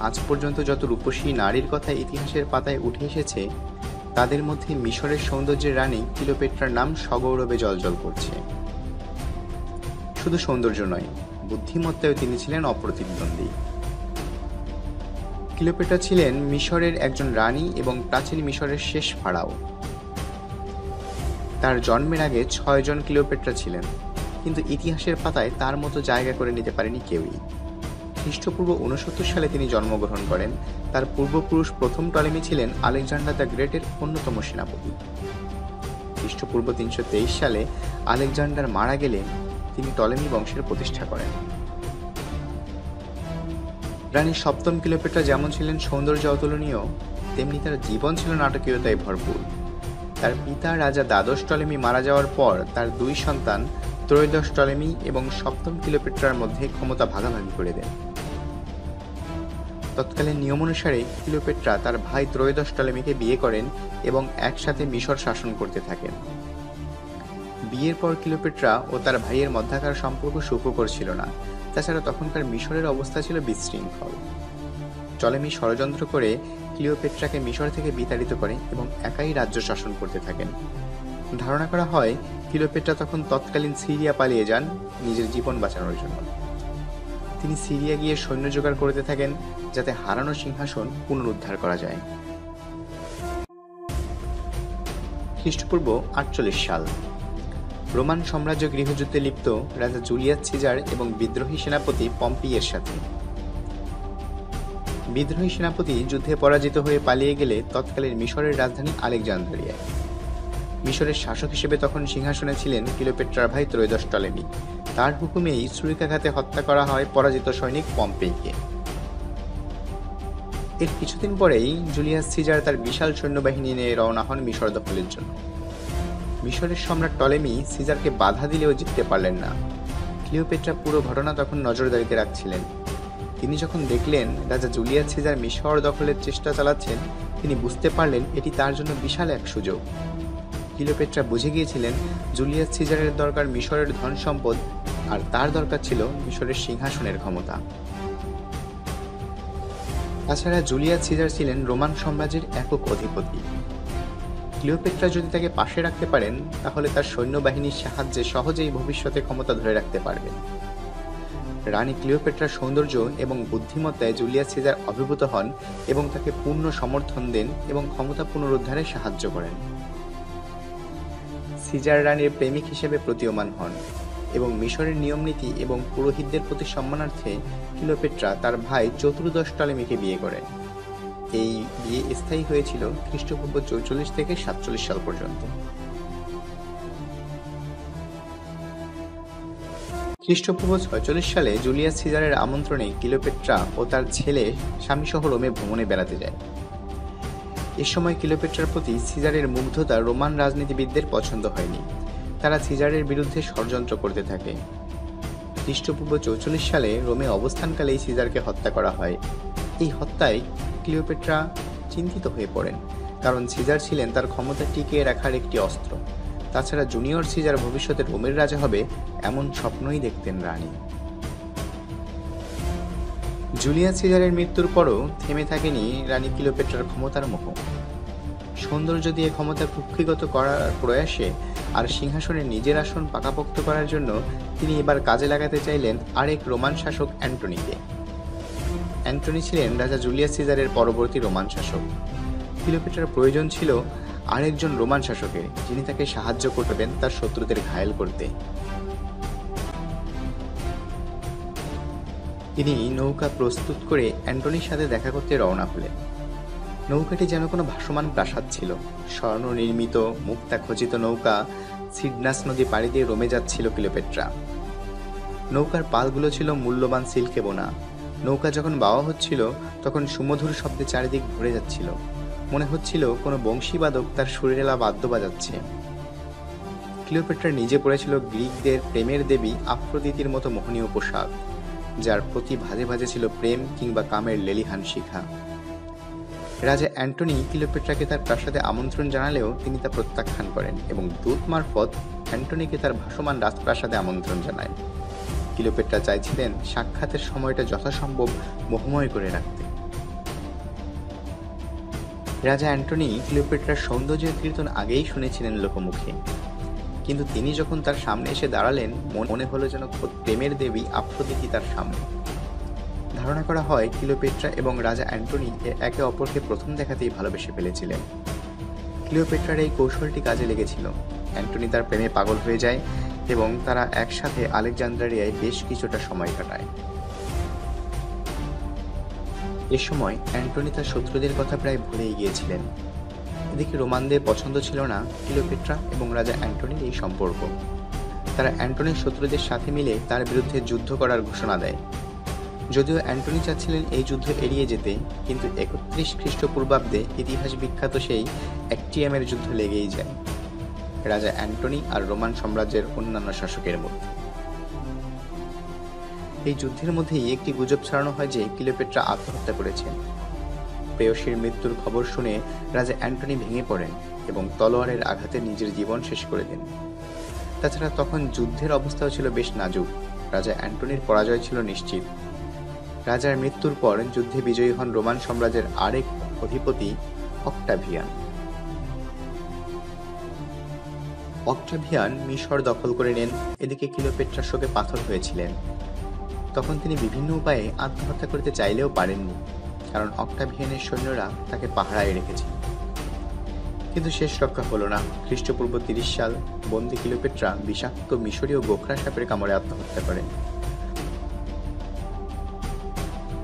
আজ পর্যন্ত যত রূপসী নারীর কথা ইতিহাসের পাতায় উঠে এসেছে, তাদের মধ্যে মিশরের সৌন্দর্যের রানী ক্লিওপেট্রার নাম সগৌরবে জ্বলজ্বল করছে। শুধু সৌন্দর্য নয়, বুদ্ধিমত্তায়ও তিনি ছিলেন অপ্রতিদ্বন্দ্বী। ক্লিওপেট্রা ছিলেন মিশরের একজন রানী এবং প্রাচীন মিশরের শেষ ফারাও। তার জন্মের আগে ৬ জন ক্লিওপেট্রা ছিলেন, কিন্তু ইতিহাসের পাতায় তার মতো জায়গা করে নিতে পারেনি কেউই। খ্রিস্টপূর্ব ৬৯ সালে তিনি জন্মগ্রহণ করেন। তার পূর্বপুরুষ প্রথম টলেমি ছিলেন আলেকজান্ডার দ্য গ্রেটের অন্যতম সেনাপতি। খ্রিস্টপূর্ব ৩২৩ সালে আলেকজান্ডার মারা গেলে তিনি টলেমি বংশের প্রতিষ্ঠা করেন। রানী সপ্তম ক্লিওপেট্রা যেমন ছিলেন সৌন্দর্য অতুলনীয়, তেমনি তার জীবন ছিল নাটকীয়তায় ভরপুর। তার পিতা রাজা দ্বাদশ টলেমি মারা যাওয়ার পর তার ২ সন্তান ত্রয়োদশ টলেমি এবং সপ্তম ক্লিওপেট্রার মধ্যে ক্ষমতা ভাগাভাগি করে দেন। তৎকালীন নিয়ম অনুসারে ক্লিওপেট্রা তার ভাই ত্রয়োদশ টলেমিকে বিয়ে করেন এবং একসাথে মিশর শাসন করতে থাকেন। বিয়ের পর ক্লিওপেট্রা ও তার ভাইয়ের মধ্যকার সম্পর্ক সুখকর ছিল না। তাছাড়া তখনকার মিশরের অবস্থা ছিল বিশৃঙ্খল। টলেমি ষড়যন্ত্র করে ক্লিওপেট্রাকে মিশর থেকে বিতাড়িত করে এবং একাই রাজ্য শাসন করতে থাকেন। ধারণা করা হয় ক্লিওপেট্রা তখন তৎকালীন সিরিয়া পালিয়ে যান নিজের জীবন বাঁচানোর জন্য। তিনি সিরিয়া গিয়ে সৈন্য জোগাড় করতে থাকেন যাতে হারানো সিংহাসন পুনরুদ্ধার করা যায়। খ্রিস্টপূর্ব ৪৮ সাল, রোমান সাম্রাজ্য গৃহযুদ্ধে লিপ্ত রাজা জুলিয়াস সিজার এবং বিদ্রোহী সেনাপতি পম্পিয়ের সাথে। বিদ্রোহী সেনাপতি যুদ্ধে পরাজিত হয়ে পালিয়ে গেলে তৎকালীন মিশরের রাজধানী আলেকজান্দ্রিয়ায়। মিশরের শাসক হিসেবে তখন সিংহাসনে ছিলেন ক্লিওপেট্রার ভাই ত্রয়োদশ টলেমি। তার হুকুমেই ছুরিকাঘাতে হত্যা করা হয় পরাজিত সৈনিক পম্পেইকে। এর কিছুদিন পরেই জুলিয়াস সিজার তার বিশাল সৈন্যবাহিনী নিয়ে রওনা হন মিশর দখলের জন্য। মিশরের সম্রাট টলেমি সিজারকে বাধা দিলেও জিততে পারলেন না। ক্লিওপেট্রা পুরো ঘটনা তখন নজরদারিতে রাখছিলেন। তিনি যখন দেখলেন রাজা জুলিয়াস সিজার মিশর দখলের চেষ্টা চালাচ্ছেন, তিনি বুঝতে পারলেন এটি তার জন্য বিশাল এক সুযোগ। ক্লিওপেট্রা বুঝে গিয়েছিলেন জুলিয়াস সিজারের দরকার মিশরের ধন সম্পদ, আর তার দরকার ছিল মিশরের সিংহাসনের ক্ষমতা। তাছাড়া জুলিয়াস সিজার ছিলেন রোমান সাম্রাজ্যের একক অধিপতি। ক্লিওপেট্রা যদি তাকে পাশে রাখতে পারেন, তাহলে তার সৈন্যবাহিনীর সাহায্যে সহজেই ভবিষ্যতে ক্ষমতা ধরে রাখতে পারবেন। রানী ক্লিওপেট্রার সৌন্দর্য এবং বুদ্ধিমত্তায় জুলিয়াস সিজার অভিভূত হন এবং তাকে পূর্ণ সমর্থন দেন এবং ক্ষমতা পুনরুদ্ধারে সাহায্য করেন। সিজার রানীর প্রেমিক হিসেবে প্রতীয়মান হন এবং মিশরের নিয়মনীতি এবং পুরোহিতদের প্রতি সম্মানার্থে ক্লিওপেট্রা তার ভাই চতুর্দশ টলেমিকে বিয়ে করেন। এই বিয়ে স্থায়ী হয়েছিল খ্রিস্টপূর্ব ৪৪ থেকে ৪৭ সাল পর্যন্ত। খ্রিস্টপূর্ব ৪৬ সালে জুলিয়াস সিজারের আমন্ত্রণে ক্লিওপেট্রা ও তার ছেলে স্বামীসহ রোমে ভ্রমণে বেড়াতে যায়। এ সময় ক্লিওপেট্রার প্রতি সিজারের মুগ্ধতা রোমান রাজনীতিবিদদের পছন্দ হয়নি। তারা সিজারের বিরুদ্ধে ষড়যন্ত্র করতে থাকে। খ্রিস্টপূর্ব ৪৪ সালে রোমে অবস্থানকালেই সিজারকে হত্যা করা হয়। এই হত্যায় ক্লিওপেট্রা চিন্তিত হয়ে পড়েন, কারণ সিজার ছিলেন তার ক্ষমতা টিকিয়ে রাখার একটি অস্ত্র। তাছাড়া জুনিয়র সিজার ভবিষ্যতে রোমের রাজা হবে এমন স্বপ্নই দেখতেন রানী। জুলিয়াস সিজারের মৃত্যুর পরও থেমে থাকেনি রানী ক্লিওপেট্রার ক্ষমতার মোহ। সৌন্দর্য দিয়ে ক্ষমতা কুক্ষিগত করার প্রয়াসে আর সিংহাসনে নিজের আসন পাকাপোক্ত করার জন্য তিনি এবার কাজে লাগাতে চাইলেন আরেক রোমান শাসক অ্যান্টনিকে। অ্যান্টনি ছিলেন রাজা জুলিয়াস সিজারের পরবর্তী রোমান শাসক। ক্লিওপেট্রার প্রয়োজন ছিল আরেকজন রোমান শাসকের, যিনি তাকে সাহায্য করবেন তার শত্রুদের ঘায়েল করতে। তিনি নৌকা প্রস্তুত করে অ্যান্টনির সাথে দেখা করতে রওনা হলেন। নৌকাটি যেন কোনো ভাসমান প্রাসাদ ছিল। স্বর্ণ নির্মিত মুক্তা খচিত নৌকা সিডনাস নদী পাড়ি দিয়ে রোমে যাচ্ছিল ক্লিওপেট্রা। নৌকার পালগুলো ছিল মূল্যবান সিল্কে বোনা। নৌকা যখন বাওয়া হচ্ছিল, তখন সুমধুর শব্দে চারিদিক ভরে যাচ্ছিল। মনে হচ্ছিল কোনো বংশীবাদক তার সুরেলা বাদ্য বাজাচ্ছে। ক্লিওপেট্রা নিজে পড়েছিল গ্রিকদের প্রেমের দেবী আফ্রোদিতির মতো মোহনীয় পোশাক, যার প্রতি ভাজে ভাজে ছিল প্রেম কিংবা কামের লেলিহান শিখা। রাজা অ্যান্টনি ক্লিওপেট্রাকে তার প্রাসাদে আমন্ত্রণ জানালেও তিনি তা প্রত্যাখ্যান করেন এবং দূত মারফত অ্যান্টনিকে তার ভাসমান রাজপ্রাসাদে আমন্ত্রণ জানায়। ক্লিওপেট্রা চাইছিলেন সাক্ষাতের সময়টা যথাসম্ভব মোহময় করে রাখতে। রাজা অ্যান্টনি ক্লিওপেট্রার সৌন্দর্যের কীর্তন আগেই শুনেছিলেন লোকমুখে, কিন্তু তিনি যখন তার সামনে এসে দাঁড়ালেন মনে হলো যেন খোদ প্রেমের দেবী আফ্রোদিতি তার সামনে। ধারণা করা হয় ক্লিওপেট্রা এবং রাজা অ্যান্টনি একে অপরকে প্রথম দেখাতেই ভালোবেসে ফেলেছিলেন। ক্লিওপেট্রার এই কৌশলটি কাজে লেগেছিল। অ্যান্টনি তার প্রেমে পাগল হয়ে যায় এবং তারা একসাথে আলেকজান্দ্রিয়ায় বেশ কিছুটা সময় কাটায়। এ সময় অ্যান্টনি তার শত্রুদের কথা প্রায় ভুলেই গিয়েছিলেন। এদিকে রোমানদের পছন্দ ছিল না ক্লিওপেট্রা এবং রাজা অ্যান্টনির এই সম্পর্ক। তারা অ্যান্টনির শত্রুদের সাথে মিলে তার বিরুদ্ধে যুদ্ধ করার ঘোষণা দেয়। যদিও অ্যান্টনি চাচ্ছিলেন এই যুদ্ধ এড়িয়ে যেতে, কিন্তু ৩১ খ্রিস্টপূর্বাব্দে ইতিহাস বিখ্যাত সেই অ্যাক্টিয়ামের যুদ্ধ লেগেই যায় রাজা অ্যান্টনি আর রোমান সাম্রাজ্যের অন্যান্য শাসকের মধ্যে। এই যুদ্ধের মধ্যেই একটি গুজব ছড়ানো হয় যে ক্লিওপেট্রা আত্মহত্যা করেছেন। প্রেয়সীর মৃত্যুর খবর শুনে রাজা অ্যান্টনি ভেঙে পড়েন এবং তলোয়ারের আঘাতে নিজের জীবন শেষ করে দেন। তাছাড়া তখন যুদ্ধের অবস্থাও ছিল বেশ নাজুক। রাজা অ্যান্টনির পরাজয় ছিল নিশ্চিত। রাজার মৃত্যুর পর যুদ্ধে বিজয়ী হন রোমান সাম্রাজ্যের আরেক অধিপতি অক্টাভিয়ান। অক্টাভিয়ান মিশর দখল করে নেন। এদিকে ক্লিওপেট্রার শোকে পাথর হয়েছিলেন। তখন তিনি বিভিন্ন উপায়ে আত্মহত্যা করতে চাইলেও পারেননি, কারণ অক্টাভিয়ানের সৈন্যরা তাকে পাহারায় রেখেছে। কিন্তু শেষ রক্ষা হলো না। খ্রিস্টপূর্ব ৩০ সাল বন্দী ক্লিওপেট্রা বিষাক্ত মিশরীয় গোখরা সাপের কামড়ে আত্মহত্যা করে।